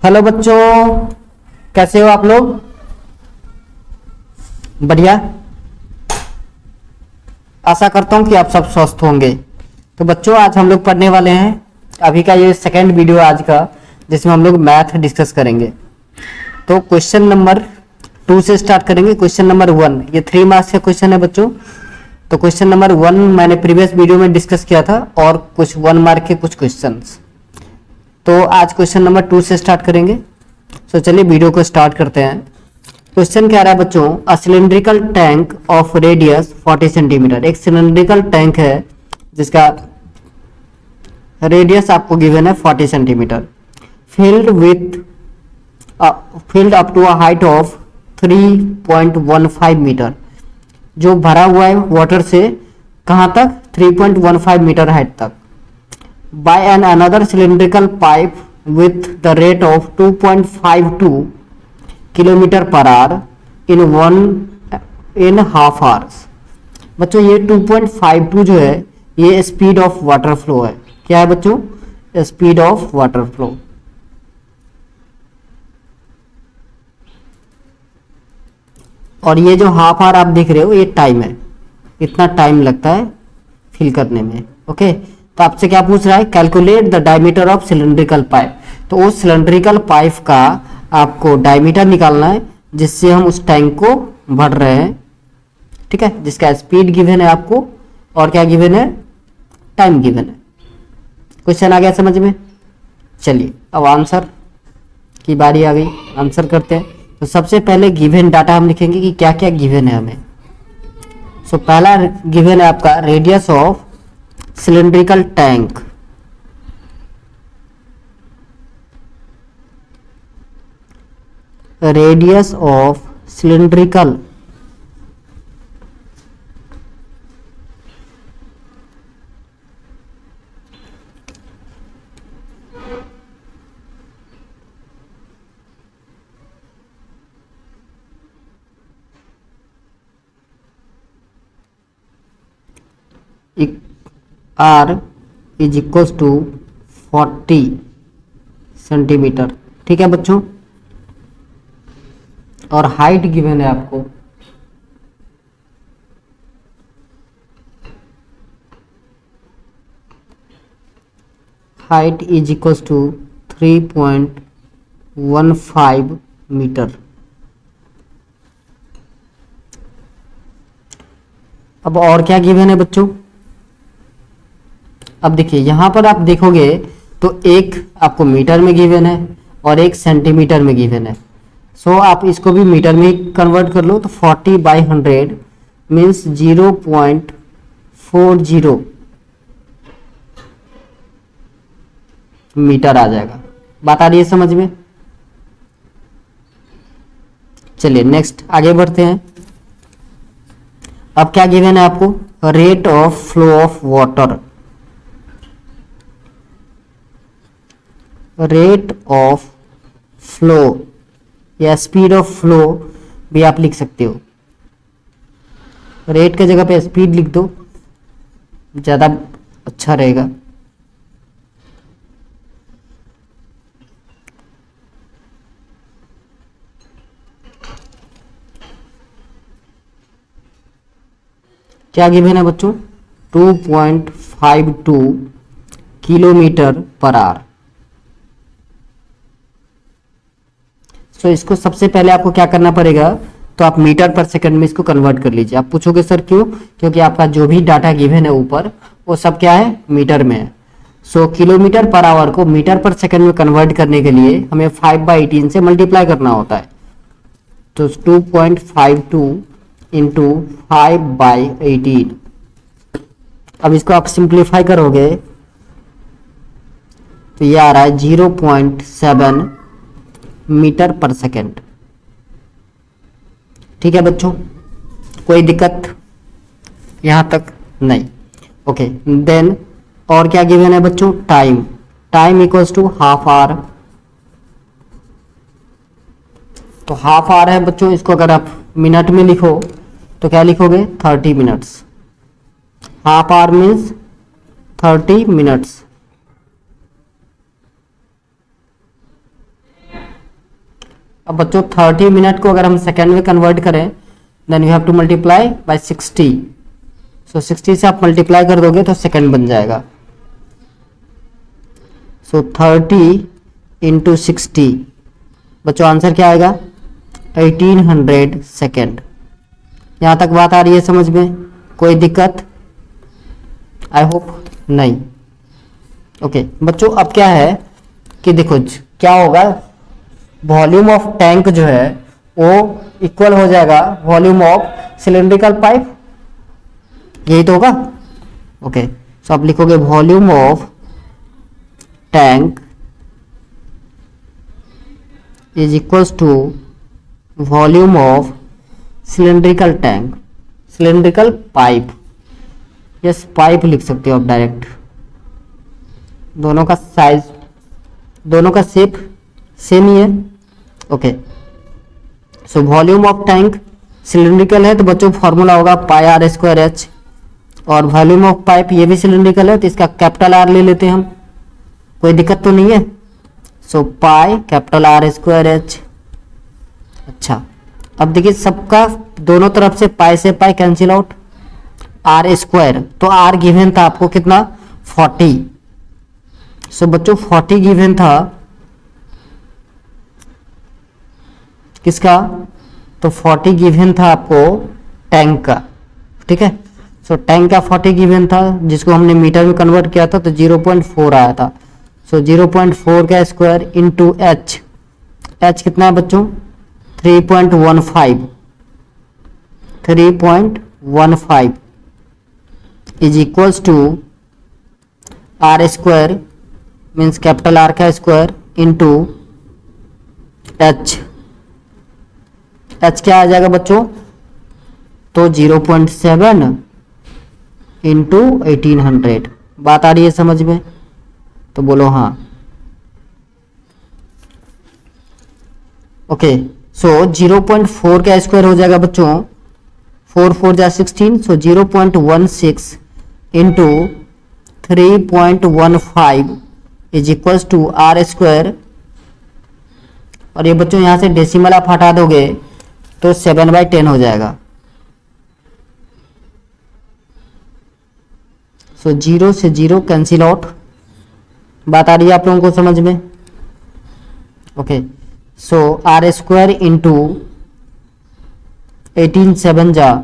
Hello बच्चों, कैसे हो आप लोग? बढ़िया। आशा करता हूं कि आप सब स्वस्थ होंगे। तो बच्चों, आज हम लोग पढ़ने वाले हैं अभी का ये सेकंड वीडियो आज का, जिसमें हम लोग मैथ डिस्कस करेंगे। तो क्वेश्चन नंबर 2 से स्टार्ट करेंगे। क्वेश्चन नंबर 1, ये 3 मार्क्स का क्वेश्चन है बच्चों। तो क्वेश्चन नंबर 1 मैंने प्रीवियस वीडियो में डिस्कस किया था और कुछ 1 मार्क के कुछ क्वेश्चंस। तो आज क्वेश्चन नंबर 2 से स्टार्ट करेंगे। तो चलिए वीडियो को स्टार्ट करते हैं। क्वेश्चन क्या रहा है बच्चों? A cylindrical tank of radius 40 centimetre. एक सिलिंड्रिकल टैंक है जिसका रेडियस आपको गिवन है 40 centimetre, filled up to a height of 3.15 metre, जो भरा हुआ है वाटर से कहां तक? 3.15 मीटर हाइट तक, by an another cylindrical pipe with the rate of 2.52 kilometre per hour in half hours. बच्चों ये 2.52 जो है ये स्पीड ऑफ वाटर फ्लो है। क्या है बच्चों? Speed of water flow. और ये जो हाफ आवर आप देख रहे हो ये टाइम है, इतना टाइम लगता है फिल करने में। ओके, तो आपसे क्या पूछ रहा है? Calculate the diameter of cylindrical pipe. तो उस सिलिंड्रिकल पाइप का आपको डायमीटर निकालना है जिससे हम उस टैंक को भर रहे हैं, ठीक है, जिसका स्पीड गिवन है आपको और क्या गिवन है? टाइम गिवन है। क्वेश्चन आ गया समझ में? चलिए अब आंसर की बारी आ गई, आंसर करते हैं। तो सबसे पहले गिवन डाटा हम लिखेंगे कि क्या क्या गिवन है हमें। सो पहला गिवन है आपका radius of cylindrical tank. Radius of cylindrical R is equal to 40 centimetre, ठीक है बच्चों। और हाइट गिवन है आपको height is equal to 3.15 metre. अब और क्या गिवन है बच्चों? अब देखिए यहां पर आप देखोगे तो एक आपको मीटर में गिवन है और एक सेंटीमीटर में गिवन है। सो आप इसको भी मीटर में ही कन्वर्ट कर लो तो 40/100 मीन्स 0.40 मीटर आ जाएगा। बात आ रही है समझ में? चलिए नेक्स्ट आगे बढ़ते हैं। अब क्या गिवन है आपको? Rate of flow of water. Rate of flow या स्पीड ऑफ फ्लो भी आप लिख सकते हो। रेट के जगह पे स्पीड लिख दो, ज्यादा अच्छा रहेगा। क्या गिवन है बच्चों? 2.52 किलोमीटर पर आवर। तो इसको सबसे पहले आपको क्या करना पड़ेगा? तो आप मीटर पर सेकंड में इसको कन्वर्ट कर लीजिए। आप पूछोगे सर क्यों? क्योंकि आपका जो भी डाटा गिवन है ऊपर वो सब क्या है? मीटर में है। सो किलोमीटर पर आवर को मीटर पर सेकंड में कन्वर्ट करने के लिए हमें 5/18 से मल्टीप्लाई करना होता है। तो 2.52 इंटू 5/18। अब इसको आप सिंप्लीफाई करोगे तो ये आ रहा है 0.7 मीटर पर सेकेंड। ठीक है बच्चों, कोई दिक्कत यहां तक नहीं? ओके देन और क्या गिवन है बच्चों? Time. Time equals to half hour. तो हाफ आवर है बच्चों, इसको अगर आप मिनट में लिखो तो क्या लिखोगे? 30 minutes. Half hour means 30 minutes. अब बच्चों 30 मिनट को अगर हम सेकेंड में कन्वर्ट करें then you have to multiply by 60। So 60 से आप मल्टीप्लाई कर दोगे तो सेकेंड बन जाएगा। सो 30 इंटू 60, बच्चों आंसर क्या आएगा 1800 सेकेंड। यहाँ तक बात आ रही है समझ में, कोई दिक्कत? आई होप नहीं। ओके बच्चों अब क्या है कि देखो क्या होगा, वॉल्यूम ऑफ टैंक जो है वो इक्वल हो जाएगा वॉल्यूम ऑफ सिलेंड्रिकल पाइप, यही तो होगा। ओके सो आप लिखोगे volume of tank is equals to volume of cylindrical tank, cylindrical pipe, yes pipe लिख सकते हो आप डायरेक्ट। दोनों का साइज, दोनों का शेप सेम ही है। Okay so volume of tank cylindrical है तो बच्चों फॉर्मूला होगा पाई आर स्क्वायर एच, और वॉल्यूम ऑफ पाइप ये भी सिलेंड्रिकल है तो इसका कैपिटल आर ले लेते हैं हम, कोई दिक्कत तो नहीं है। So pi capital R square H. अच्छा अब देखिए सबका दोनों तरफ से पाई से पाई कैंसिल आउट, आर स्क्वायर, तो आर गिवन था आपको कितना 40। सो बच्चों 40 गिवन था किसका, तो 40 गिवन था आपको टैंक का, ठीक है। सो टैंक का 40 गिवन था जिसको हमने मीटर में कन्वर्ट किया था तो 0.4 आया था। सो 0.4 का स्क्वायर इंटू एच, एच कितना है बच्चों 3.15, 3.15 is equals to R square means capital R का स्क्वायर इंटू एच, एच क्या आ जाएगा बच्चों, तो 0.7 इंटू 1800। बात आ रही है समझ में, तो बोलो हाँ। ओके सो 0.4 का स्क्वायर हो जाएगा बच्चों 4 4 जा 16, so 0.16 into 3.15 is equals to R square, और ये बच्चों यहां से डेसिमल आप हटा दोगे तो 7/10 हो जाएगा। सो 0 से 0 कैंसिल आउट। बात आ रही है आप लोगों को समझ में? Okay so R square into 18 7 जा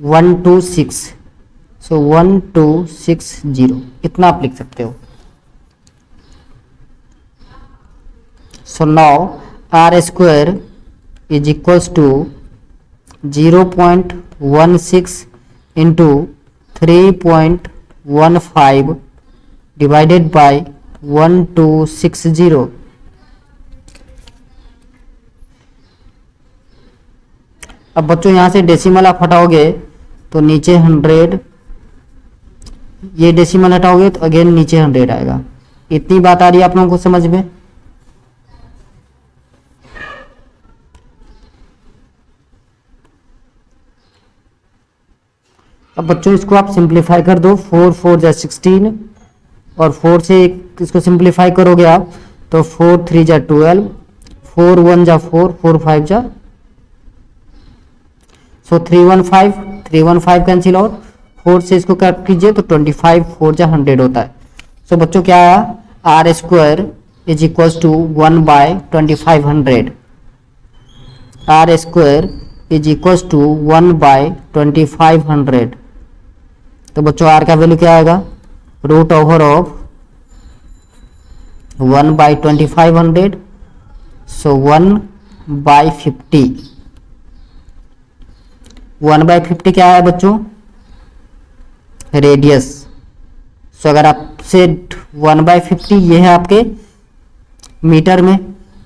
126, सो 1260 इतना आप लिख सकते हो। So now R square is equals to 0.16 into 3.15 divided by 1260। अब बच्चों यहां से डेसिमल आप हटाओगे तो नीचे 100, ये डेसिमल हटाओगे तो अगेन नीचे 100 आएगा। इतनी बात आ रही है आप लोगों को समझ में? अब बच्चों इसको आप सिंप्लीफाई कर दो, 4 4 जा 16, और 4 से इसको सिंप्लीफाई करोगे आप तो 4 3 जा 12, 4 1 जा 4, 4 5 जा, सो 315 कैंसिल आउट, 4 से इसको कट कीजिए तो 25 4 जा 100 होता है। सो बच्चों क्या आया, R square is equals to 1/2500, R square is equals to 1/2500। तो बच्चों आर का वैल्यू क्या आएगा, रूट ओवर ऑफ 1/2500, सो 1/50। 1/50 क्या है बच्चों, रेडियस। सो अगर आपसे 1/50 ये है आपके मीटर में,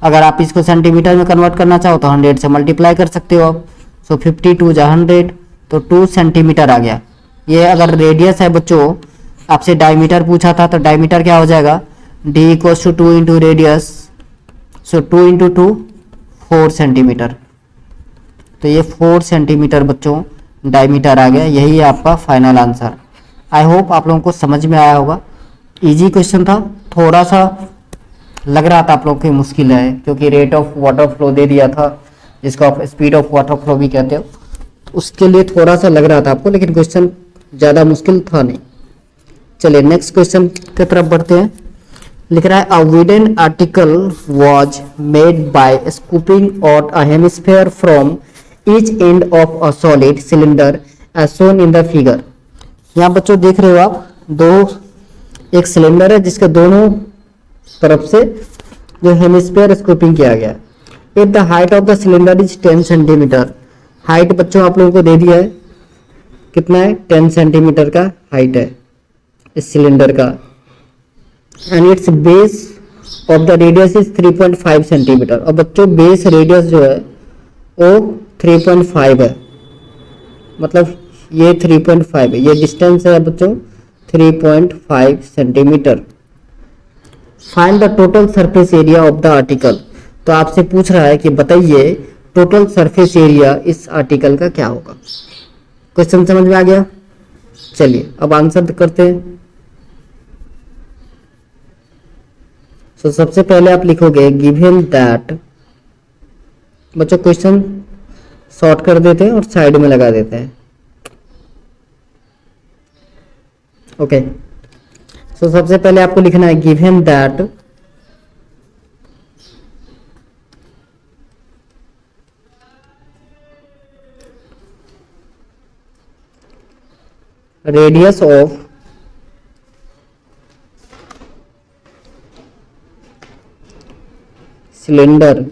अगर आप इसको सेंटीमीटर में कन्वर्ट करना चाहो तो 100 से मल्टीप्लाई कर सकते हो आप। सो 52 जा 100 तो 2 सेंटीमीटर आ गया। ये अगर रेडियस है बच्चों, आपसे डायमीटर पूछा था तो डायमीटर क्या हो जाएगा, d equals to 2 into radius, so 2 into 2 4 centimetre. तो ये 4 सेंटीमीटर बच्चों डायमीटर आ गया। यही है आपका फाइनल आंसर। आई होप आप लोगों को समझ में आया होगा। इजी क्वेश्चन था, थोड़ा सा लग रहा था आप लोग को मुश्किल है, क्योंकि रेट ऑफ वाटर फ्लो दे दिया था, जिसको आप स्पीड ऑफ वाटर फ्लो भी कहते हो। उसके लिए थोड़ा सा लग रहा था आपको, लेकिन क्वेश्चन ज़्यादा मुश्किल था नहीं। चलिए नेक्स्ट क्वेश्चन की तरफ बढ़ते हैं। लिख रहा है a wooden article was made by scooping out a hemisphere from each end of a solid cylinder as shown in the figure. यहाँ बच्चों देख रहे हो आप, एक सिलेंडर है जिसके दोनों तरफ से जो हेमिस्फीयर स्कूपिंग किया गया है। If the height of the cylinder is 10 centimetre, height बच्चों आप लोगों को दे दिया है, कितना है 10 सेंटीमीटर का हाइट है इस सिलेंडर का, and it's base of the radius is 3.5 centimetre. और बच्चों बेस रेडियस जो है वो 3.5 है, मतलब ये 3.5 है, ये डिस्टेंस है बच्चों 3.5 centimetre. Find the total surface area of the article. तो आपसे पूछ रहा है कि बताइए टोटल सरफेस एरिया इस आर्टिकल का क्या होगा। क्वेश्चन समझ में आ गया? चलिए अब आंसर करते हैं। तो सबसे पहले आप लिखोगे गिवन दैट, बच्चों क्वेश्चन शॉर्ट कर देते हैं और साइड में लगा देते हैं। ओके, तो सबसे पहले आपको लिखना है given that radius of cylinder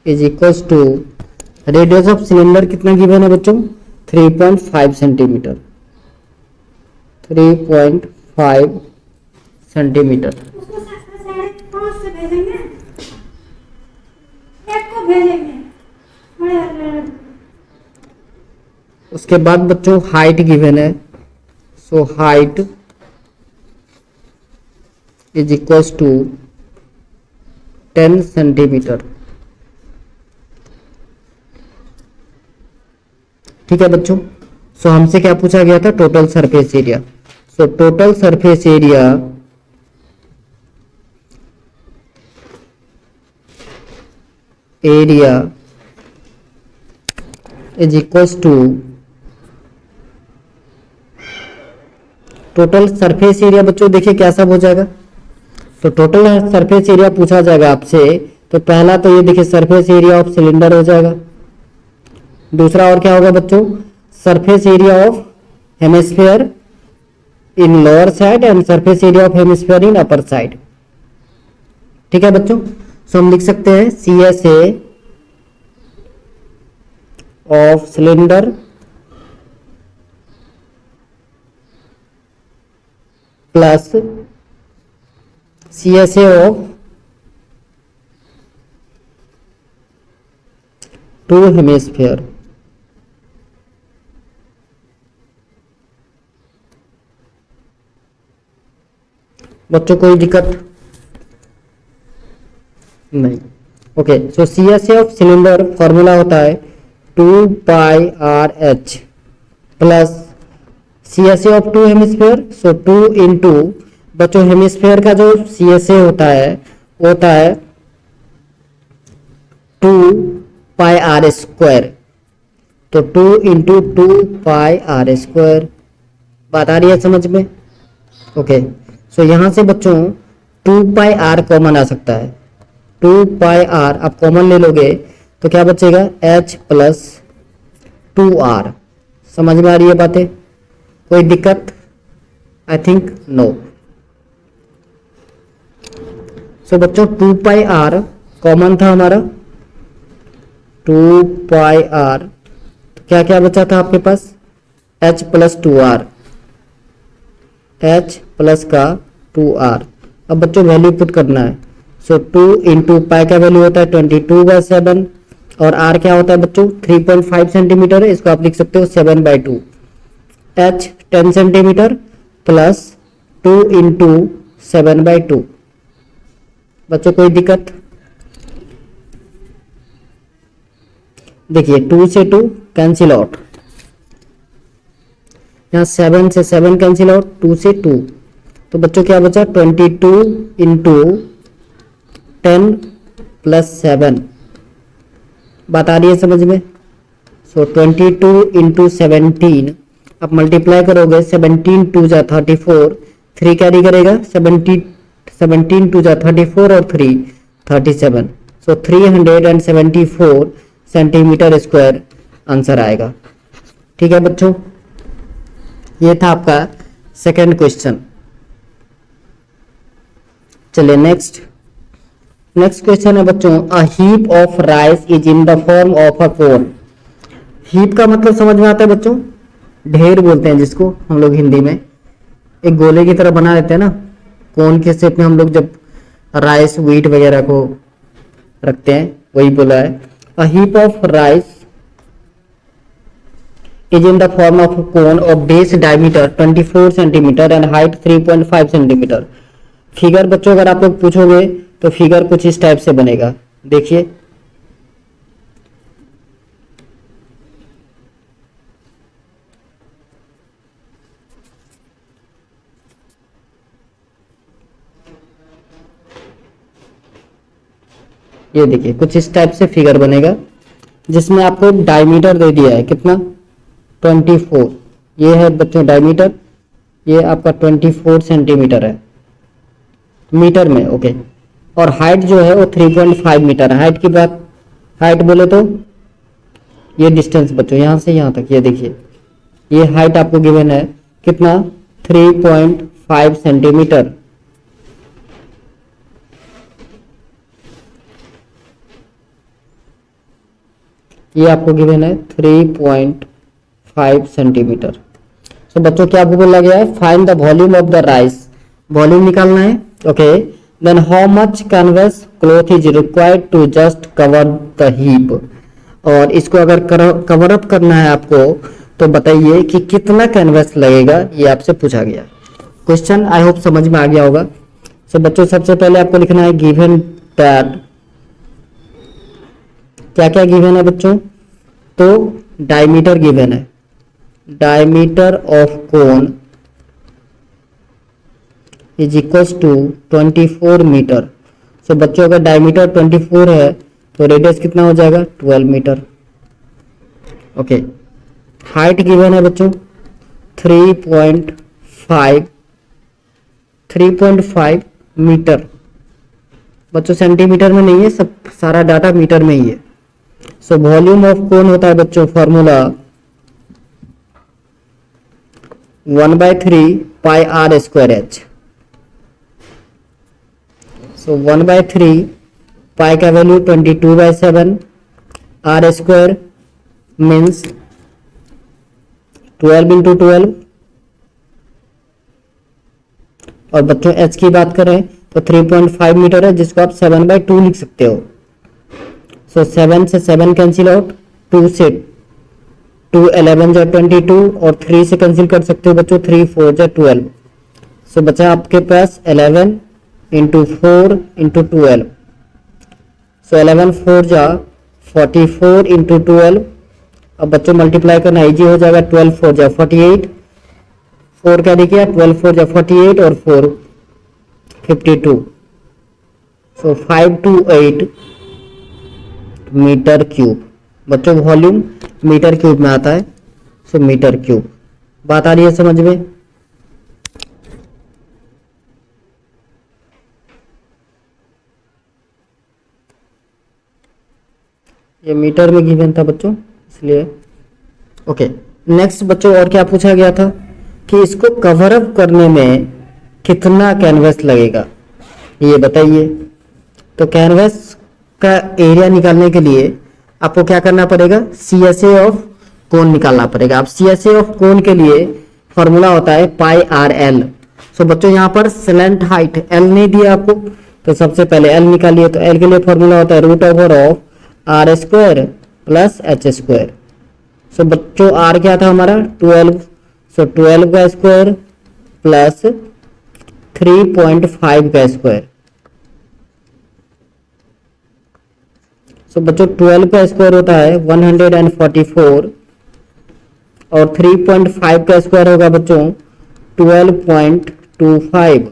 is equals to, radius of cylinder कितना गिवन है बच्चों 3.5 सेंटीमीटर, 3.5 सेंटीमीटर। उसको 5.5 से भेजेंगे, एक को भेजेंगे। उसके बाद बच्चों हाइट गिवन है, so height is equals to 10 centimetre. ठीक है बच्चों, सो हमसे क्या पूछा गया था, total surface area. So total surface area is equals to, total surface area बच्चों देखिए क्या सब हो जाएगा। तो टोटल सरफेस एरिया पूछा जाएगा आपसे, तो पहला तो ये देखिए सरफेस एरिया ऑफ सिलेंडर हो जाएगा। दूसरा और क्या होगा बच्चों, surface area of hemisphere in lower side and surface area of hemisphere in upper side. ठीक है बच्चों, सो हम लिख सकते हैं CSA of cylinder plus CSA of two hemisphere. बच्चों कोई दिक्कत नहीं? Okay, so CSA of cylinder formula होता है 2πRH plus CSA of two hemisphere, so 2 into, बच्चों हेमिस्फीयर का जो CSA होता है वो होता है 2πR स्क्वायर, तो 2 इंटू 2πR स्क्वायर। बात आ रही है समझ में? ओके, सो यहां से बच्चों 2πR कॉमन आ सकता है, 2πR आप कॉमन ले लोगे तो क्या बचेगा H प्लस 2R। समझ में आ रही है बातें? कोई दिक्कत? I think no. सो बच्चों 2πR कॉमन था हमारा, 2πR, तो क्या क्या बचा था आपके पास, H plus 2R, H plus का 2R। अब बच्चों वैल्यू पुट करना है, सो 2 इंटू पाई का वैल्यू होता है 22/7 और R क्या होता है बच्चों 3.5 सेंटीमीटर है, इसको आप लिख सकते हो 7/2। H 10 centimetre plus 2 into 7/2। बच्चों कोई दिक्कत? देखिए 2 से 2 कैंसिल आउट, यहाँ 7 से 7 कैंसिल आउट, 2 से 2, तो बच्चों क्या बचा 22 इंटू 10 प्लस 7। बात आ रही है समझ में? सो 22 इंटू 17 आप मल्टीप्लाई करोगे, 17 टू जा 34, 3 कैरी करेगा, 17 टू जा 34 और 3 37, सो 374 सेंटीमीटर स्क्वायर आंसर आएगा। ठीक है बच्चों, ये था आपका सेकंड क्वेश्चन। चलिए नेक्स्ट क्वेश्चन है बच्चों, a heap of rice is in the form of a cone. Heap का मतलब समझ में आता है बच्चों, ढेर बोलते हैं जिसको हम लोग हिंदी में, एक गोले की तरह बना देते हैं ना, कोन के शेप में हम लोग जब राइस व्हीट वगैरह को रखते हैं, वही बोला है। A heap of rice is in the form of a cone of base diameter 24 centimeter and height 3.5 centimeter। Figure बच्चों अगर आप लोग पूछोगे तो फिगर कुछ इस टाइप से बनेगा, देखिए ये देखिए कुछ इस टाइप से फिगर बनेगा, जिसमें आपको डायमीटर दे दिया है कितना 24, ये है बच्चों डायमीटर, ये आपका 24 सेंटीमीटर है मीटर में, ओके। और हाइट जो है वो 3.5 मीटर है। हाइट की बात, हाइट बोले तो ये डिस्टेंस बच्चों यहाँ से यहाँ तक, ये देखिए ये हाइट आपको गिवन है कितना 3.5 सेंटीमीटर। ये आपको गिवन है 3.5 सेंटीमीटर। तो बच्चों क्या आपको बोला गया है, find the volume of the rice, volume निकालना है, okay. Then how much canvas cloth is required to just cover the heap, और इसको अगर कवर अप करना है आपको तो बताइए कि कितना कैनवस लगेगा, ये आपसे पूछा गया क्वेश्चन। आई होप समझ में आ गया होगा। सो बच्चों सबसे पहले आपको लिखना है गिवन दैट, क्या क्या गिवन है बच्चों, तो डायमीटर गिवन है, diameter of cone is equals to 24 metre. So बच्चों अगर डायमीटर 24 है तो रेडियस कितना हो जाएगा 12 मीटर, ओके। हाइट गिवन है बच्चों 3.5 मीटर, बच्चों सेंटीमीटर में नहीं है, सब सारा डाटा मीटर में ही है। सो वॉल्यूम ऑफ कोन होता है बच्चों formula 1/3 pi R square H. So 1/3 pi का value 22/7, R square means 12 into 12, और बच्चों एच की बात करें तो 3.5 मीटर है, जिसको आप 7/2 लिख सकते हो। सो 7 से 7 कैंसिल आउट, 2 से 2 11 जा 22, और 3 से कैंसिल कर सकते हो बच्चों, 3 4 जा 12। सो बचा आपके पास 11 इंटू 4 इंटू 12, सो 11 4 जा 44 इंटू 12। अब बच्चों मल्टीप्लाई करना इजी हो जाएगा, 12 4 जा 48, 4 क्या देखिए 12 4 जा 48 और 4 52, सो 528 मीटर क्यूब। बच्चों वॉल्यूम मीटर क्यूब में आता है, सो मीटर क्यूब। बात आ रही है समझ में? ये मीटर में गिवन था बच्चों, इसलिए ओके। नेक्स्ट बच्चों और क्या पूछा गया था कि इसको कवर अप करने में कितना कैनवस लगेगा, ये बताइए। तो कैनवस का एरिया निकालने के लिए आपको क्या करना पड़ेगा, CSA ऑफ कोन निकालना पड़ेगा। अब CSA ऑफ कोन के लिए फॉर्मूला होता है पाई आर एल। सो बच्चों यहाँ पर स्लैंट हाइट L नहीं दिया आपको, तो सबसे पहले L निकालिए। तो L के लिए फॉर्मूला होता है root over of R square plus H square. So बच्चों R क्या था हमारा 12, सो 12 का स्क्वायर प्लस 3.5 का स्क्वायर। सो बच्चों 12 का स्क्वायर होता है 144, और 3.5 का स्क्वायर होगा बच्चों 12.25।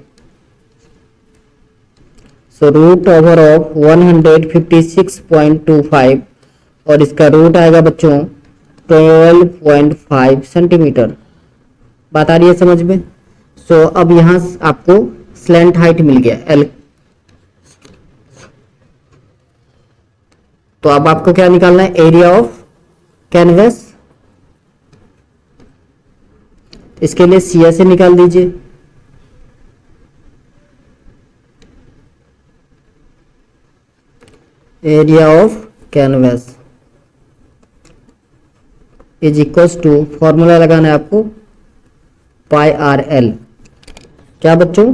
सो रूट ओवर ऑफ 156.25 और इसका रूट आएगा बच्चों 12.5 सेंटीमीटर। बात आ रही है समझ में। सो अब यहां आपको स्लैंट हाइट मिल गया एल। तो अब आपको क्या निकालना है, एरिया ऑफ कैनवस। इसके लिए सी से निकाल दीजिए। Area of canvas is equals to, formula लगाना है आपको, पाई आर एल। क्या बच्चों,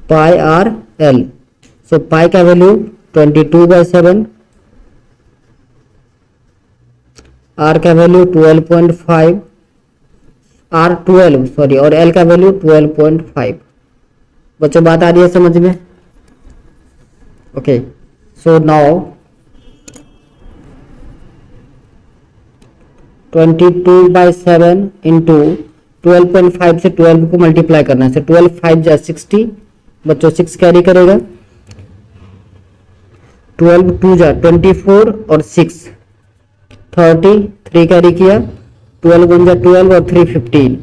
pi R L. So pi का वैल्यू 22/7, आर का वैल्यू 12.5, आर 12 सॉरी, और एल का वैल्यू 12.5। बच्चों बात आ रही है समझ में। ओके, सो नाउ 22/7 इंटू 12.5 से 12 को मल्टीप्लाई करना है। 12 5 जा 60, बच्चों 6 कैरी करेगा। 12 2 जा 24 और 6 30, 3 कैरी किया। 12 1 जा 12 और 3 15।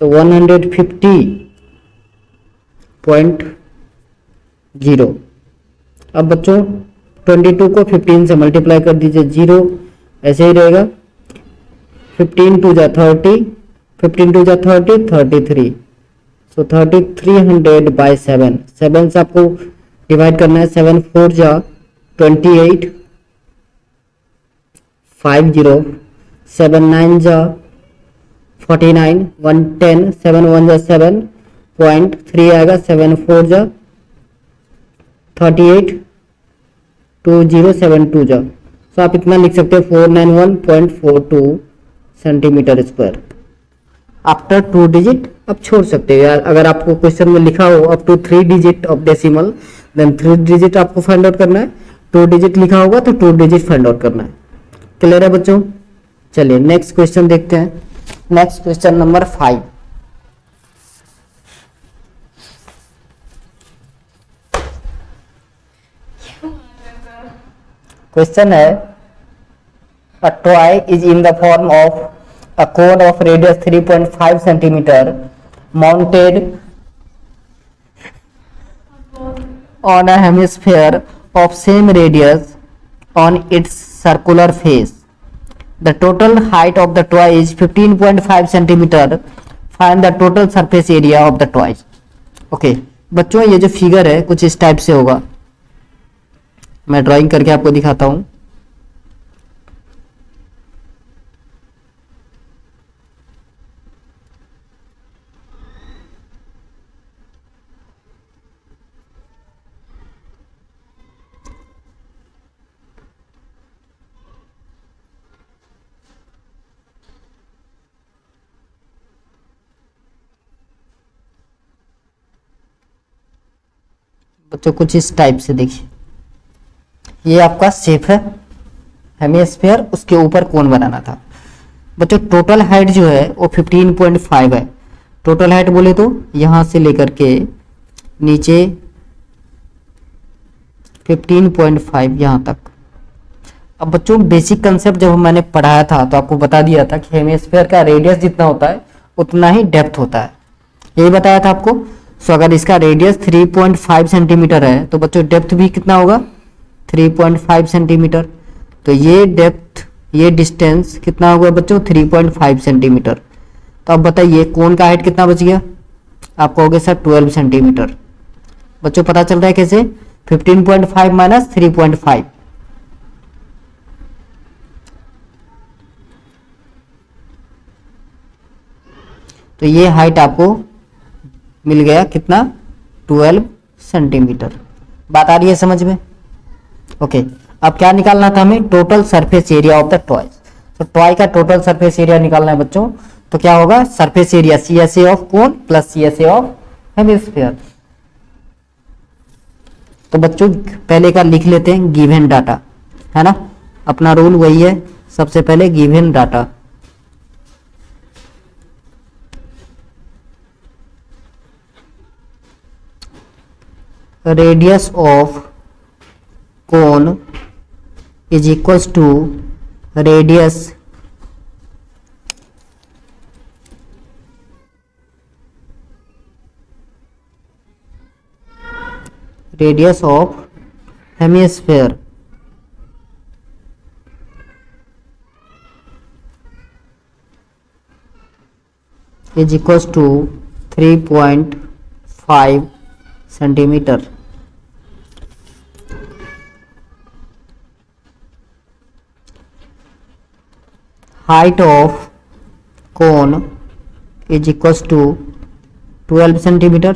सो 150.0। अब बच्चों 22 को 15 से मल्टीप्लाई कर दीजिए, 0 ऐसे ही रहेगा। 15 2 जा 30, 15 2 जा 30, 33। सो 3300/7, 7 से आपको डिवाइड करना है। 7 4 जा 28, 50, 7 9 जा 49, 110, 7 1 जा 7.3 आएगा। 7 4 जा 38, 2072 जा। तो आप इतना लिख सकते हो 491.42 सेंटीमीटर स्क्वायर आफ्टर 2 डिजिट। अब छोड़ सकते हो यार, अगर आपको क्वेश्चन में लिखा हो up to 3 digit of decimal, then 3 digit आपको फाइंड आउट करना है। 2 डिजिट लिखा होगा तो 2 डिजिट फाइंड आउट करना है। क्लियर है बच्चों। चलिए नेक्स्ट क्वेश्चन देखते हैं। Next question number 5। क्वेश्चन है, a toy is in the form of a cone of radius 3.5 centimeter mounted on a hemisphere of same radius on its circular face. The total height of the toy is 15.5 centimeter. Find the total surface area of the toy. Okay, बच्चों ये जो figure है कुछ इस type से होगा। मैं drawing करके आपको दिखाता हूं। बच्चों कुछ इस टाइप से देखिए, ये आपका शेप है हेमिस्फीयर, उसके ऊपर कोन बनाना था। बच्चों टोटल हाइट जो है वो 15.5 है। टोटल हाइट बोले तो यहां से लेकर के नीचे 15.5 यहां तक। अब बच्चों बेसिक कंसेप्ट जब मैंने पढ़ाया था तो आपको बता दिया था कि हेमिस्फीयर का रेडियस जितना होता है उतना ही डेप्थ होता है, यही बताया था आपको। सो अगर इसका रेडियस 3.5 सेंटीमीटर है तो बच्चों डेप्थ भी कितना होगा, 3.5 सेंटीमीटर। तो ये डेप्थ, ये डिस्टेंस कितना होगा बच्चों, 3.5 सेंटीमीटर। तो अब बताइए कोन का हाइट कितना बच गया, आप कहोगे सर 12 सेंटीमीटर। बच्चों पता चल रहा है कैसे, 15.5 माइनस 3.5। तो ये हाइट आपको मिल गया कितना, 12 सेंटीमीटर। बात आ रही है समझ में। ओके, अब क्या निकालना था हमें, total surface area of the toy. तो टॉय का टोटल सरफेस एरिया निकालना है बच्चों। तो क्या होगा, surface area CSA of cone plus CSA of hemisphere. तो बच्चों पहले का लिख लेते हैं गिवन डाटा, है ना, अपना रूल वही है, सबसे पहले given data. Radius of cone is equals to radius of hemisphere is equals to 3.5 centimeter. Height of cone is equals to 12 centimeter.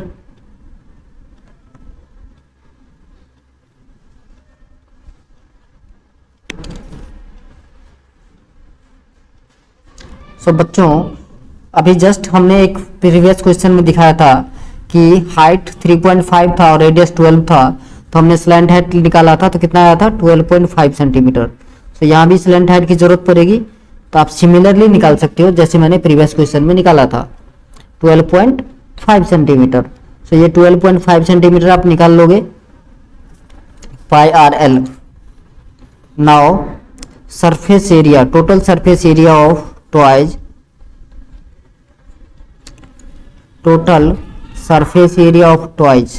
सो बच्चों अभी जस्ट हमने एक प्रीवियस क्वेश्चन में दिखाया था कि हाइट 3.5 था और रेडियस 12 था, तो हमने स्लैंट हाइट निकाला था तो कितना आया था 12.5 सेंटीमीटर। तो यहाँ भी स्लैंट हाइट की जरूरत पड़ेगी, तो आप सिमिलरली निकाल सकते हो जैसे मैंने प्रीवियस क्वेश्चन में निकाला था 12.5 सेंटीमीटर। सो ये 12.5 सेंटीमीटर आप निकाल लोगे pi R L. Now surface area, total surface area of toys, total surface area of toys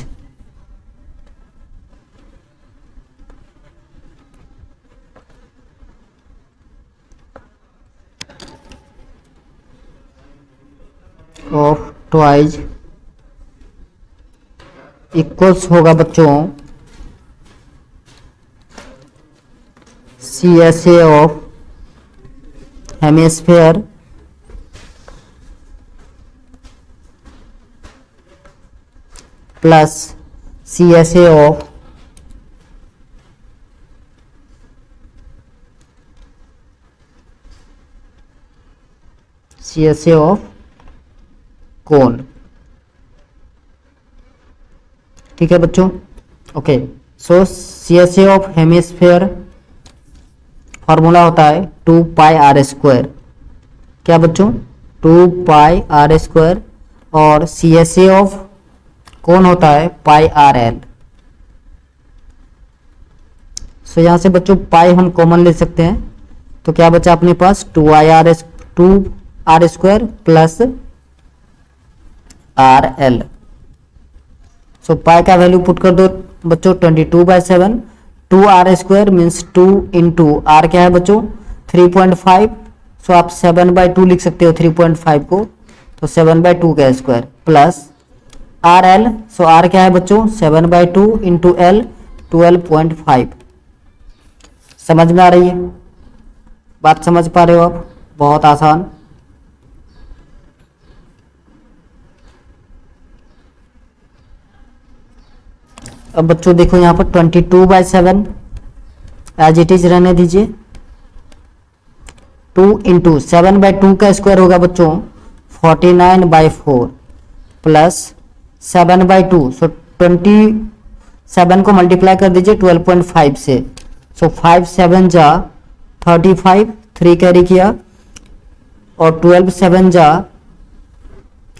equals होगा बच्चों CSA of hemisphere plus CSA of cone. ठीक है बच्चों, okay. So CSA of hemisphere formula होता है 2 पाई आर स्क्वायर। क्या बच्चों, 2 pi R square, और CSA ऑफ कौन होता है पाई आर एल। सो यहां से बच्चों पाई हम कॉमन ले सकते हैं, तो क्या बचा अपने पास 2 R square plus R L. So pi का वैल्यू पुट कर दो बच्चों 22/7। 2 R square means 2 into R क्या है बच्चों 3.5। सो आप 7/2 लिख सकते हो 3.5 को, तो 7/2 का square plus R L. So R क्या है बच्चों 7/2 इंटू एल 12.5। समझ में आ रही है बात, समझ पा रहे हो आप, बहुत आसान। अब बच्चों देखो यहाँ पर 22/7 एज इट इज रहने दीजिए। 2 इंटू 7/2 का स्क्वायर होगा बच्चों 49/4 प्लस 7/2। सो 27 को मल्टीप्लाई कर दीजिए 12.5 से। सो 5 7 जा 35, 3 कैरी किया, और 12 7 जा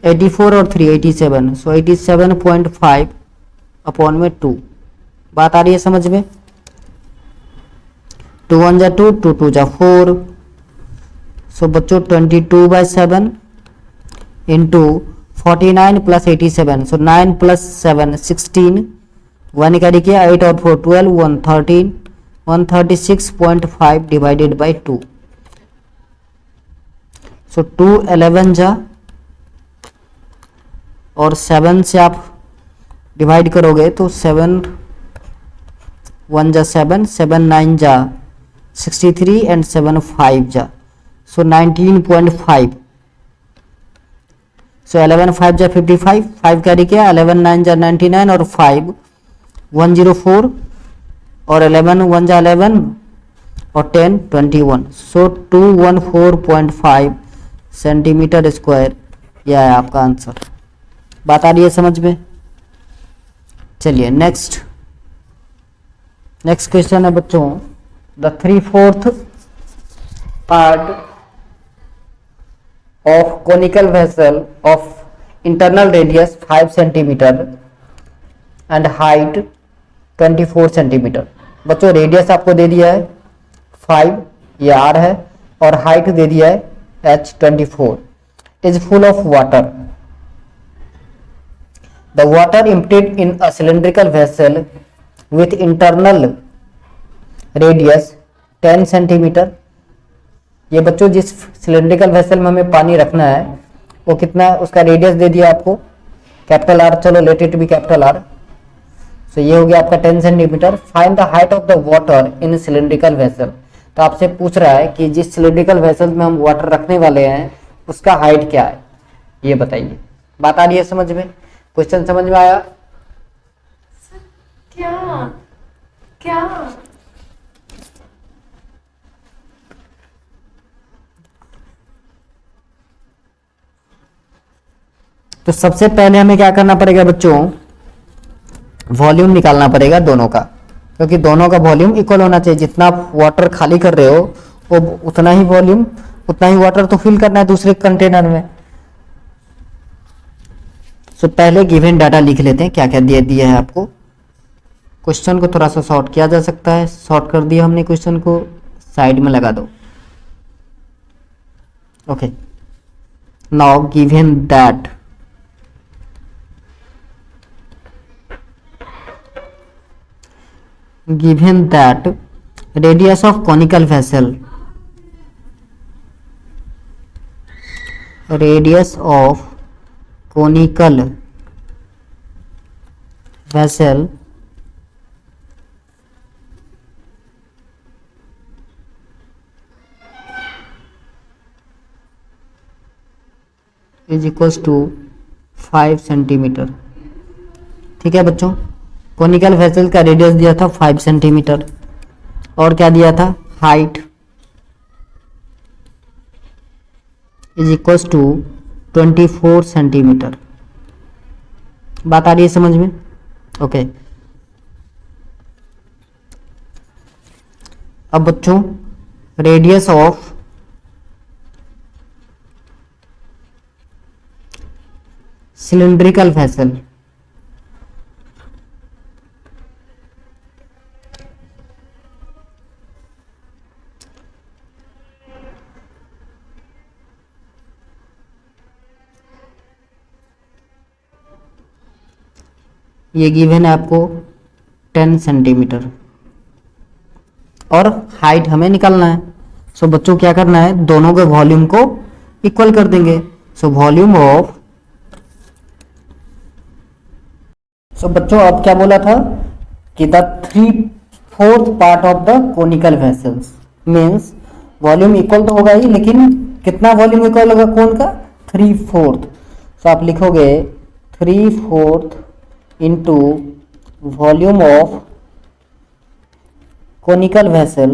84 और 3 87। सो 87.5 अपॉन में 2। बात आ रही है समझ में। 2 1 जा 2, 2 2 जा 4। सो बच्चों 22/7 इंटू 49 प्लस 87। सो 9 प्लस 7 16, 1 कैरी किया, 8 और 4 12, 113, 136.5 डिवाइडेड बाई 2। सो 2 11 जा, और 7 से आप डिवाइड करोगे तो 7 1 जा 7, 7 9 जा 63 एंड 7 5 जा, सो 19.5। सो 11 5 जा 55, 5 कैरी किया, 11 9 जा 99 और 5 104, और 11 1 जा 11 और 10 21। सो 214.5 सेंटीमीटर स्क्वायर, यह है आपका आंसर। बात आ रही है समझ में। चलिए नेक्स्ट क्वेश्चन है बच्चों, the 3/4 part of conical vessel of internal radius 5 centimeter and height 24 centimetre. बच्चों रेडियस आपको दे दिया है 5, ये r है, और हाइट दे दिया है h 24, is full of water. The water emptied in a cylindrical vessel with internal radius 10 centimetre. ये बच्चों जिस सिलेंड्रिकल वेसल में हमें पानी रखना है वो कितना है, उसका रेडियस दे दिया आपको कैपिटल R, चलो let it be capital R। सो ये हो गया आपका 10 centimetre. Find the height of the water in cylindrical vessel. तो आपसे पूछ रहा है कि जिस सिलेंड्रिकल वेसल में हम वाटर रखने वाले हैं उसका हाइट क्या है, ये बताइए। बात आ रही है समझ में? क्वेश्चन समझ में आया? क्या क्या तो सबसे पहले हमें क्या करना पड़ेगा बच्चों, वॉल्यूम निकालना पड़ेगा दोनों का, क्योंकि दोनों का वॉल्यूम इक्वल होना चाहिए। जितना आप वाटर खाली कर रहे हो वो उतना ही वॉल्यूम, उतना ही वाटर तो फिल करना है दूसरे कंटेनर में। सो पहले गिवन डाटा लिख लेते हैं क्या क्या दे दिया है आपको। क्वेश्चन को थोड़ा सा शॉर्ट किया जा सकता है, शॉर्ट कर दिया हमने क्वेश्चन को, साइड में लगा दो। Okay, now given that radius of conical vessel, radius of conical vessel is equals to 5 centimetre. ठीक है बच्चों, कोनिकल वेसल का रेडियस दिया था 5 सेंटीमीटर, और क्या दिया था, height is equals to 24 centimetre. बात आ रही है समझ में? ओके, अब बच्चों रेडियस ऑफ सिलिंड्रिकल वेसल, ये गिवन है आपको 10 सेंटीमीटर, और हाइट हमें निकालना है। सो बच्चों क्या करना है, दोनों के वॉल्यूम को इक्वल कर देंगे। सो वॉल्यूम ऑफ, सो बच्चों अब क्या बोला था कि the 3/4 part of the conical vessels, means volume equal तो होगा ही, लेकिन कितना वॉल्यूम इक्वल होगा कोन का, 3/4। सो आप लिखोगे 3/4 into volume of conical vessel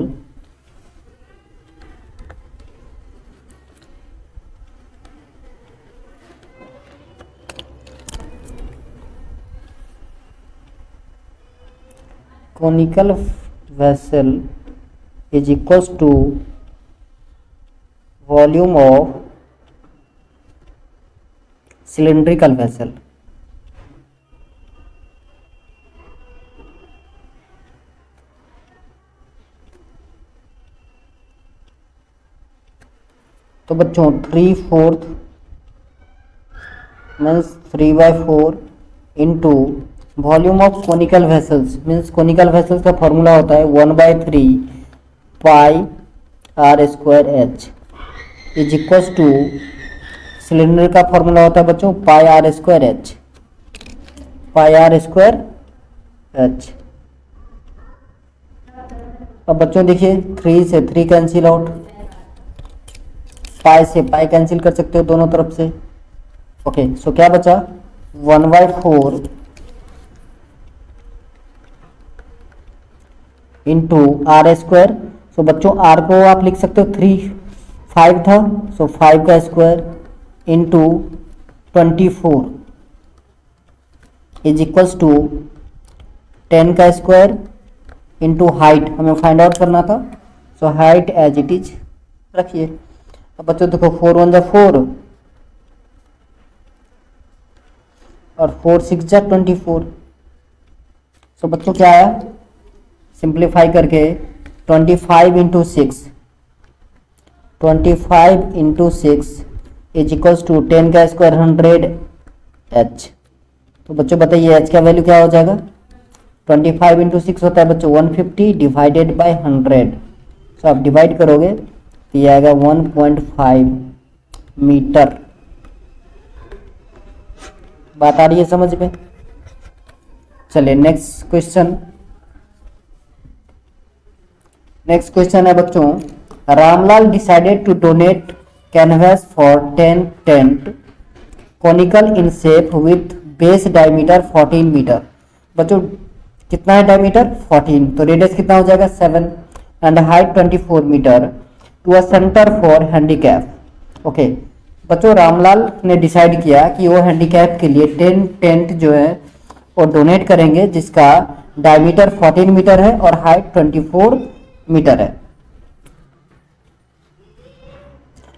is equals to volume of cylindrical vessel। तो बच्चों 3/4 means 3/4 into volume of conical vessels, means conical vessels का फॉर्मूला होता है 1/3 pi R square H is equals to, cylinder का फॉर्मूला होता है बच्चों pi R square H, pi R square H. अब बच्चों देखिए 3 से 3 कैंसिल आउट, पाई से पाई कैंसिल कर सकते हो दोनों तरफ से। ओके, सो क्या बचा 1/4 इंटू आर स्क्वायर। सो बच्चों आर को आप लिख सकते हो 5 था, सो 5 का square into 24 is equals to 10 का स्क्वायर इंटू हाइट हमें फाइंड आउट करना था। So height as it is रखिए। अब बच्चों देखो 4 1 जा 4 और 4 6 जा 24, सो बच्चों क्या आया, सिंप्लीफाई करके 25 into 6, 25 into 6 is equals to 10 का स्क्वायर 100 एच। तो बच्चों बताइए एच का वैल्यू क्या हो जाएगा, 25 इंटू 6 होता है बच्चों 150 डिवाइडेड बाय 100। सो आप डिवाइड करोगे तो ये आएगा 1.5 मीटर। बात आ रही है समझ में। चलिए नेक्स्ट क्वेश्चन। नेक्स्ट क्वेश्चन है बच्चों, Ramlal decided to donate canvas for 10 tent conical in shape with base diameter 14 metre. बच्चों कितना है डायमीटर 14, तो रेडियस कितना हो जाएगा 7 and height 24 metre to a centre for handicap. Okay बच्चों रामलाल ने डिसाइड किया कि वो हैंडीकैप के लिए 10 टेंट जो है वो डोनेट करेंगे जिसका डायमीटर 14 मीटर है और हाइट 24 मीटर है।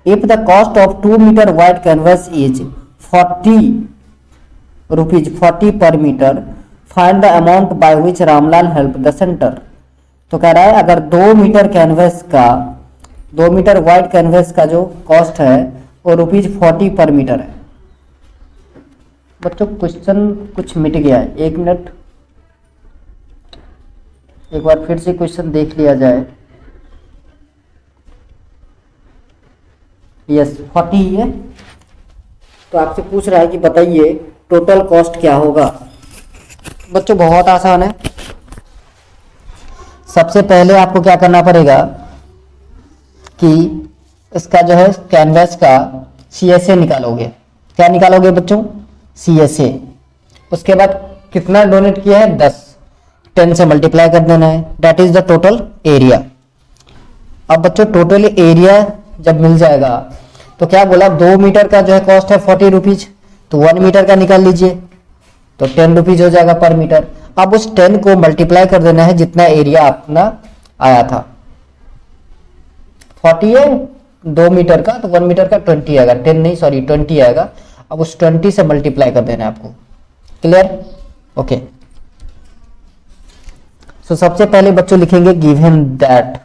If the cost of 2 metre wide canvas is 40 rupees 40 per metre, find the amount by which Ramlal help the centre. तो कह रहा है अगर 2 मीटर कैनवस का 2 मीटर वाइड कैनवस का जो कॉस्ट है वो ₹40 पर मीटर है। बच्चों क्वेश्चन कुछ मिट गया है, 1 मिनट एक बार फिर से क्वेश्चन देख लिया जाए। यस 40 है। तो आपसे पूछ रहा है कि बताइए टोटल कॉस्ट क्या होगा। बच्चों बहुत आसान है। सबसे पहले आपको क्या करना पड़ेगा कि इसका जो है कैनवस का CSA निकालोगे। क्या निकालोगे बच्चों, CSA। उसके बाद कितना डोनेट किया है 10 से मल्टीप्लाई कर देना है, that is the total area. अब बच्चों टोटल एरिया जब मिल जाएगा तो क्या बोला 2 मीटर का जो है कॉस्ट है 40 रुपीज, तो 1 मीटर का निकाल लीजिए तो 10 रुपीज हो जाएगा पर मीटर। अब उस 10 को मल्टीप्लाई कर देना है जितना एरिया अपना आया था। 40 है 2 मीटर का तो 1 मीटर का 20 आएगा, 10 नहीं सॉरी 20 आएगा। अब उस 20 से मल्टीप्लाई कर देना है आपको। Clear, okay. सो सबसे पहले बच्चों लिखेंगे given that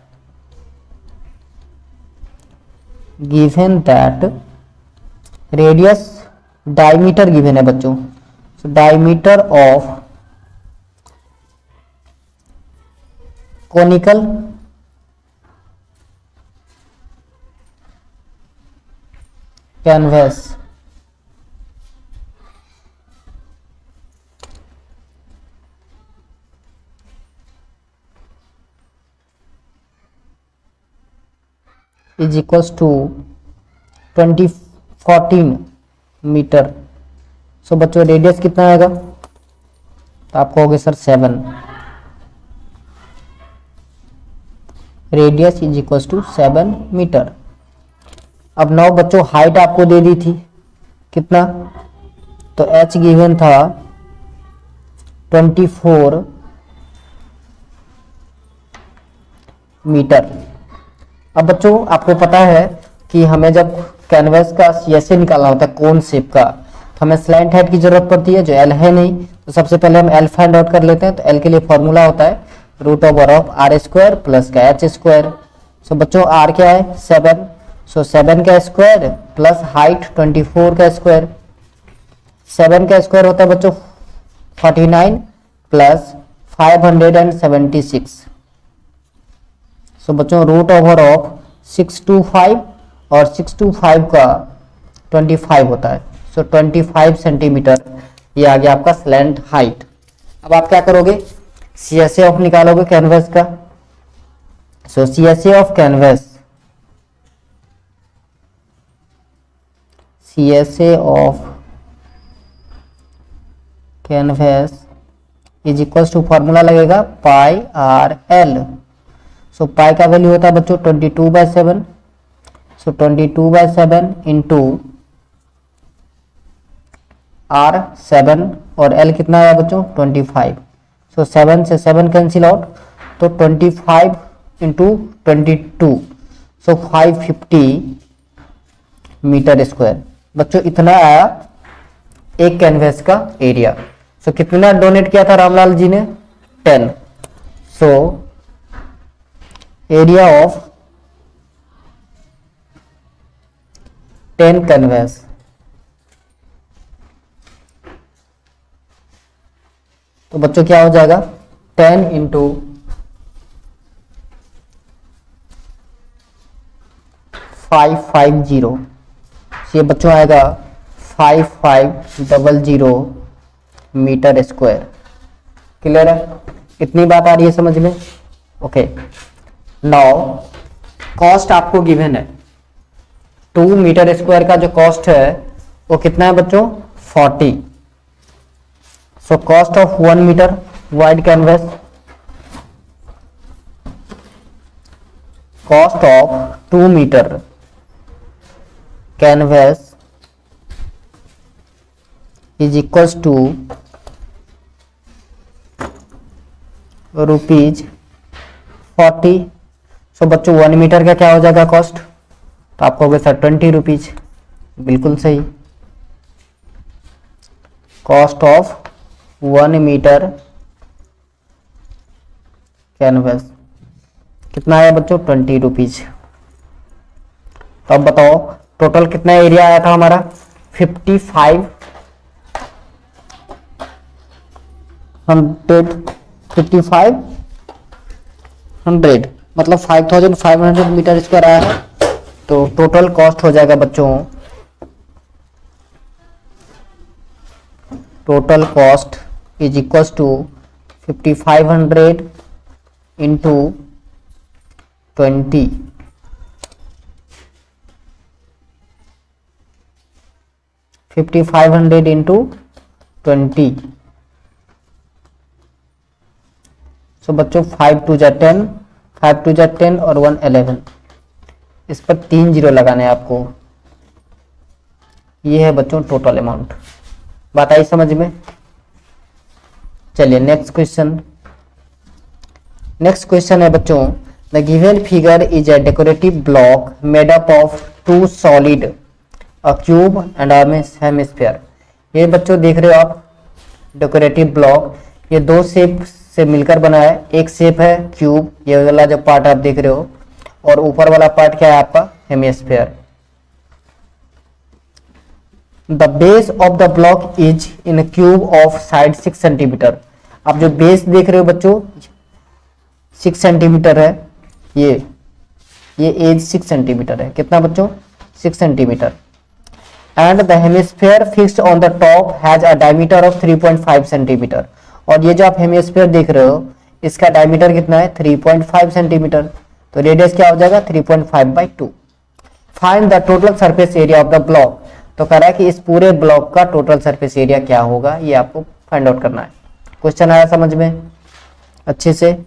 radius diameter given है बच्चों। So diameter of conical canvas is equals to 14 metre. So बच्चों रेडियस कितना आएगा, तो आप कहोगे sir 7। Radius is equals to 7 metre. अब 9 बच्चों हाइट आपको दे दी थी कितना, तो h गिवन था 24 मीटर। अब बच्चों आपको पता है कि हमें जब कैनवस का CSA निकालना होता है कोन शेप का, तो हमें स्लैंट हेड की जरूरत पड़ती है जो L है नहीं। तो सबसे पहले हम L फाइंड आउट कर लेते हैं। तो L के लिए फॉर्मूला होता है √r² प्लस का h²। सो बच्चों r क्या है 7, सो 7 का स्क्वायर प्लस हाइट 24 का स्क्वायर। 7 का स्क्वायर होता है बच्चों 49 प्लस 576। सो बच्चों √625 और 625 का 25 होता है। सो 25 सेंटीमीटर ये आ गया आपका स्लैंट हाइट। अब आप क्या करोगे CSA ऑफ निकालोगे कैनवस का। So CSA of canvas, CSA of canvas is equals to formula लगेगा πRL। सो पाई का वैल्यू होता है बच्चों 22/7। सो 22/7 इंटू R7 और L कितना आया बच्चों 25। सो 7 से 7 कैंसिल आउट, तो 25 इंटू 22 सो 550 मीटर स्क्वायर। बच्चों इतना आया एक कैनवस का एरिया। सो कितना डोनेट किया था रामलाल जी ने 10. So area of 10 canvas, तो बच्चों क्या हो जाएगा 10 इंटू 550, ये बच्चों आएगा 5500 मीटर स्क्वायर। क्लियर है? इतनी बात आ रही है समझ में? ओके, नाउ कॉस्ट आपको गिवन है, 2 मीटर स्क्वायर का जो कॉस्ट है वो कितना है बच्चों 40। So cost of 1 metre wide canvas, cost of 2 metre canvas is equals to ₹40। So बच्चों 1 मीटर का क्या हो जाएगा कॉस्ट, तो आपको होगा सर 20 रुपीज। बिल्कुल सही। कॉस्ट ऑफ 1 मीटर कैनवस कितना आया बच्चों 20 रुपीज। तो अब बताओ टोटल कितना एरिया आया था हमारा 5500 मतलब 5500 मीटर स्क्वायर आया है। तो टोटल कॉस्ट हो जाएगा बच्चों, total cost is equals to 5500 into 20, 5500 into 20। So बच्चों 5 2 जा 10, 5 2 जा 10 और 1 11, इस पर 3 जीरो लगाने हैं आपको। ये है बच्चों टोटल अमाउंट। बात आई समझ में? चलिए नेक्स्ट क्वेश्चन। नेक्स्ट क्वेश्चन है बच्चों, the given figure is a decorative block made up of 2 solid, a cube and a hemisphere. ये बच्चों देख रहे हो आप डेकोरेटिव ब्लॉक, ये 2 शेप से मिलकर बना है। एक शेप है क्यूब, ये वाला जो पार्ट आप देख रहे हो, और ऊपर वाला पार्ट क्या है आपका hemisphere. The base of the block is in cube of side 6 centimetre. आप जो बेस देख रहे हो बच्चों 6 सेंटीमीटर है, ये एज 6 सेंटीमीटर है। कितना बच्चों 6 centimetre. And the hemisphere fixed on the top has a diameter of 3.5 centimetre. और ये जो आप हेमिस्फीयर देख रहे हो इसका डायमीटर कितना है 3.5 सेंटीमीटर। तो रेडियस क्या हो जाएगा 3.5/2। Find the total surface area of the block. तो कह रहा है कि इस पूरे ब्लॉक का टोटल सरफेस एरिया क्या होगा, ये आपको फाइंड आउट करना है। क्वेश्चन आया समझ में अच्छे से?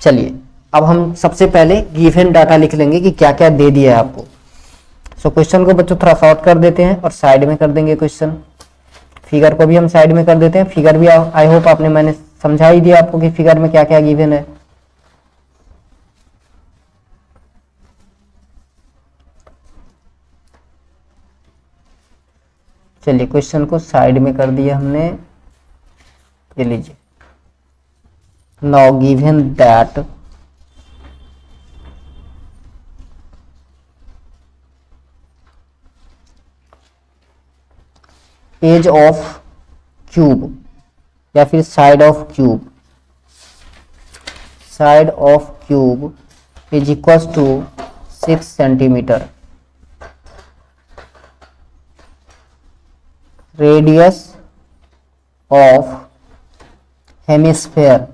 चलिए अब हम सबसे पहले गिवन डाटा लिख लेंगे कि क्या क्या दे दिया है आपको। सो क्वेश्चन को बच्चों थोड़ा शॉर्ट कर देते हैं और साइड में कर देंगे क्वेश्चन। फिगर को भी हम साइड में कर देते हैं। फिगर भी आई होप मैंने समझा ही दिया आपको कि फिगर में क्या क्या गिवन है। चलिए क्वेश्चन को साइड में कर दिया हमने। ये लीजिए, now given that edge of cube या फिर side of cube is equals to 6 centimetre. Radius of hemisphere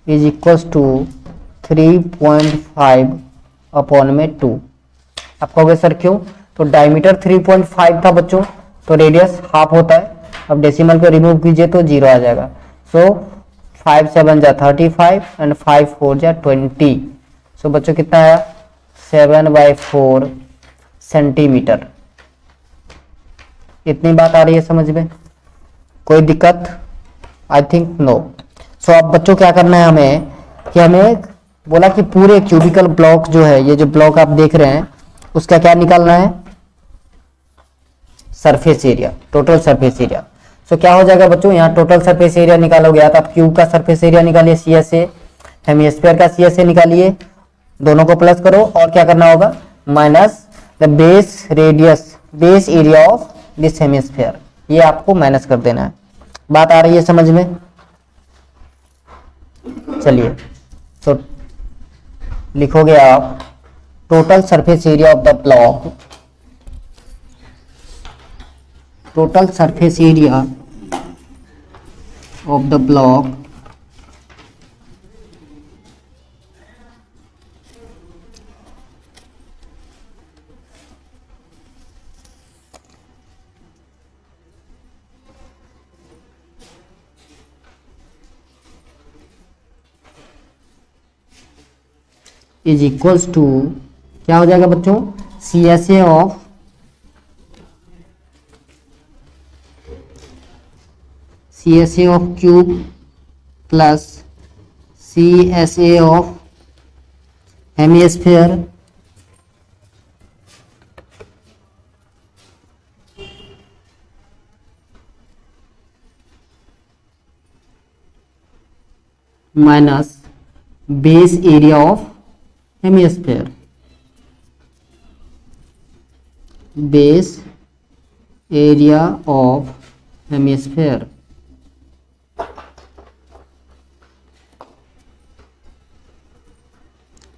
is equals to 3.5 upon में 2। आप कहोगे सर क्यों? तो डायमीटर 3.5 था बच्चों, तो रेडियस हाफ होता है। अब डेसिमल को रिमूव कीजिए तो 0 आ जाएगा। सो 5 7 जा 35 एंड 5 4 जा 20। सो बच्चों कितना आया 7/4 सेंटीमीटर। इतनी बात आ रही है समझ में? कोई दिक्कत? I think no. सो अब बच्चों क्या करना है हमें कि हमें बोला कि पूरे क्यूबिकल ब्लॉक जो है, ये जो ब्लॉक आप देख रहे हैं उसका क्या निकालना है, surface area, total surface area. So क्या हो जाएगा बच्चों, यहाँ टोटल सरफेस एरिया निकालोगे या तो आप क्यूब का सरफेस एरिया निकालिए CSA, हेमिस्फीयर का CSA निकालिए, दोनों को प्लस करो और क्या करना होगा, minus the base radius, base area of this hemisphere, ये आपको माइनस कर देना है। बात आ रही है समझ में? चलिए तो लिखोगे आप total surface area of the block, total surface area of the block is equals to, क्या हो जाएगा बच्चों, CSA of cube plus CSA of hemisphere minus base area of hemisphere, base area of hemisphere.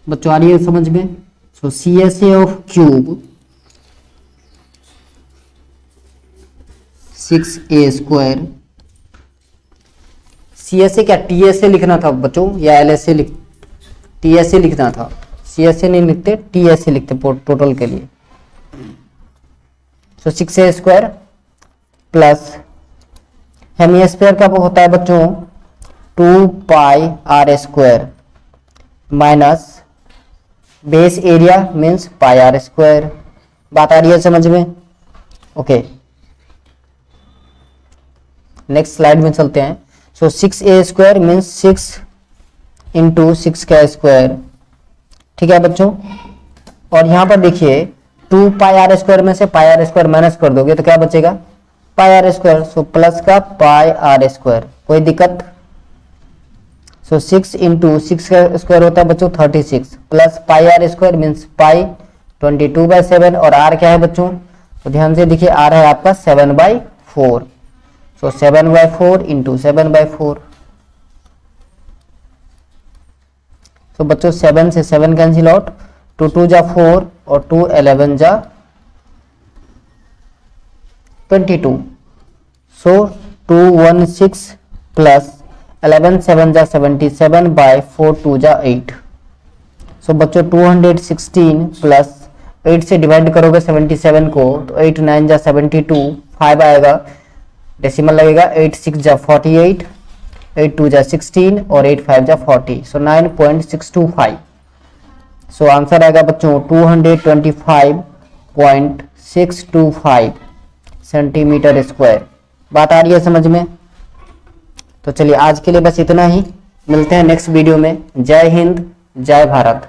बच्चों आ रही है समझ में? So CSA of cube 6A square, CSA क्या TSA लिखना था बच्चों या LSA TSA लिखना था, CSA नहीं लिखते, TSA लिखते टोटल के लिए। सो 6A स्क्वायर प्लस हेमिस्फीयर का वो होता है बच्चों 2 पाई R square minus base area means पाई R स्क्वायर। बात आ रही है समझ में? ओके, नेक्स्ट स्लाइड में चलते हैं। सो 6A स्क्वायर मीन्स 6 इंटू 6 का स्क्वायर, ठीक है बच्चों। और यहां पर देखिए 2 पाई R स्क्वायर में से पाई R स्क्वायर माइनस कर दोगे तो क्या बचेगा, पाई R स्क्वायर। सो प्लस का पाई R स्क्वायर, कोई दिक्कत। सो 6 इंटू 6 का स्क्वायर होता है बच्चों 36 plus pi R square means पाई 22/7 और R क्या है बच्चों, तो ध्यान से देखिए R है आपका 7/4। सो 7/4 इंटू 7/4। तो बच्चों 7 से 7 कैंसिल आउट, 2 2 जा 4 और 2 11 जा 22। सो 216 प्लस 11 7 जा 77/4 2 जा 8। सो बच्चों 216 प्लस 8 से डिवाइड करोगे 77 को तो 8 9 जा 72, 5 आएगा, डेसिमल लगेगा, 8 6 जा 48, 8 2 जा 16 और 8 5 जा 40। सो 9.625। सो आंसर आएगा बच्चों 225.625 सेंटीमीटर स्क्वायर। बात आ रही है समझ में? तो चलिए आज के लिए बस इतना ही, मिलते हैं नेक्स्ट वीडियो में। जय हिंद, जय भारत।